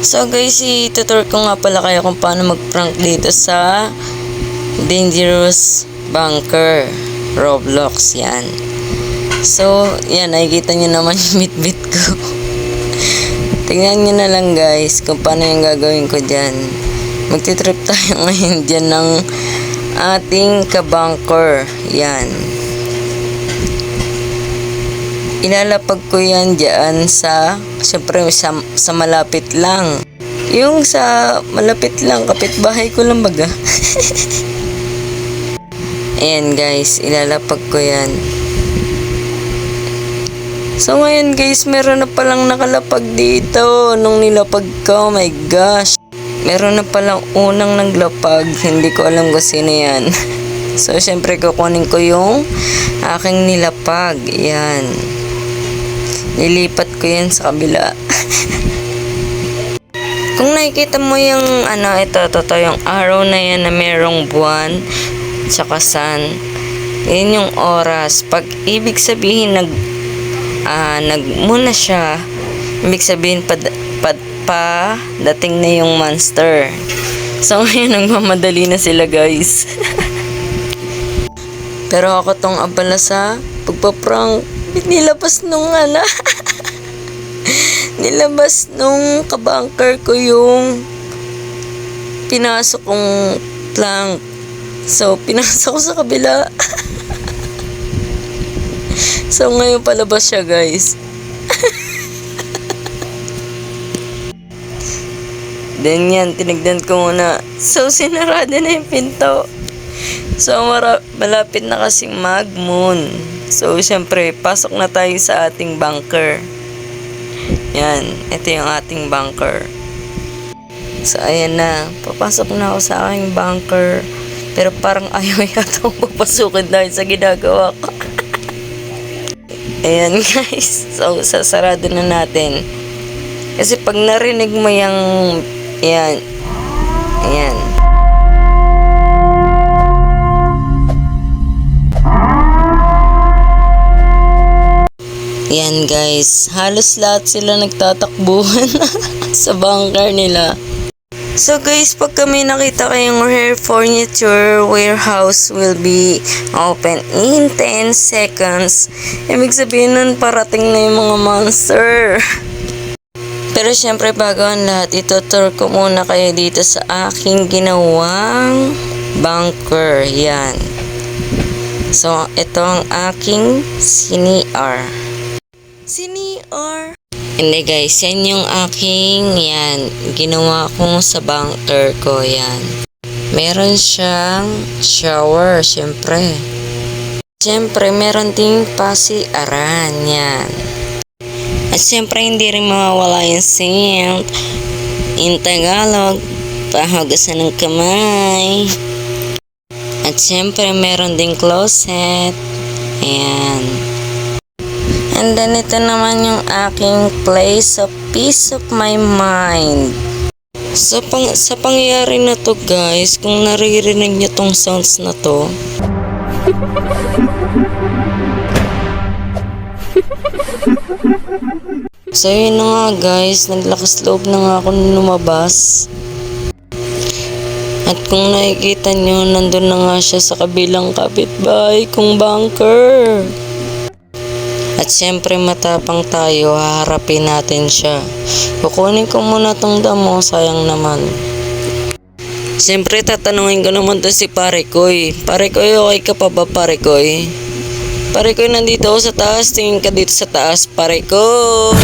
So guys, itutur ko nga pala kayo kung paano mag-prank dito sa Dangerous Bunker Roblox, yan. So, yan, nakikita nyo naman yung bit-bit ko. Tingnan nyo na lang guys kung paano yung gagawin ko dyan. Magtitrip tayo ngayon dyan ng ating kabunker, yan. Ilalapag ko yan dyan sa, syempre sa malapit lang. Yung sa malapit lang, kapitbahay ko lang baga. Ayan guys, ilalapag ko yan. So ngayon guys, meron na palang nakalapag dito. Nung nilapag ko, oh my gosh. Meron na palang unang naglapag. Hindi ko alam kung sino yan. So syempre kukunin ko yung aking nilapag. Ayan. Nilipat ko yan sa kabila. Kung nakikita mo yung ito, yung arrow na yan na merong buwan tsaka sun, yun yung oras. Pag ibig sabihin nagmuna siya, ibig sabihin dating na yung monster. So ngayon nagmamadali na sila guys. Pero ako tong abala sa pagpa-prank. Nilabas nilabas nung kabunker ko yung pinasok kong plank. So, pinasok ko sa kabila. So, ngayon palabas siya, guys. Then yan, tinignan ko muna. So, sinarado na yung pinto. So, malapit na kasing mag-moon. So, syempre, pasok na tayo sa ating bunker. Yan, ito yung ating bunker. So, ayan na. Papasok na ako sa aking bunker. Pero parang ayaw yata akong papasukin dahil sa ginagawa ko. Ayan, guys. So, sasarado na natin. Kasi pag narinig mo yung... Ayan. Ayan. Yan guys, halos lahat sila nagtatakbuhan sa bunker nila. So guys, pag kami nakita kayong rare furniture warehouse will be open in 10 seconds, ibig sabihin nun parating na yung mga monster. Pero syempre bago ang lahat, itutur ko muna kayo dito sa aking ginawang bunker. Yan. So ito ang aking CNR. Hindi guys, yan yung aking ginawa ko sa bunker ko, yan. Meron siyang shower, syempre. Syempre, meron ding pasiaran, yan. At syempre, hindi rin mawawala yung sink. In Tagalog, pahugasan ng kamay. At syempre, meron ding closet. Ayan. And then, ito naman yung aking place of peace of my mind. Sa pangyayari na to guys, kung naririnig nyo tong sounds na to, so yun na nga guys, naglakas loob na nga ako lumabas. At kung nakikita nyo, nandun na nga siya sa kabilang kapitbahay kong bunker. At syempre matapang tayo, haharapin natin siya. Kukunin ko muna tong damo, sayang naman. Syempre tatanungin ko naman to si Pare Koy. Pare Koy, okay ka pa ba Pare Koy? Pare Koy, nandito ako sa taas, tingin ka dito sa taas Pare Koy.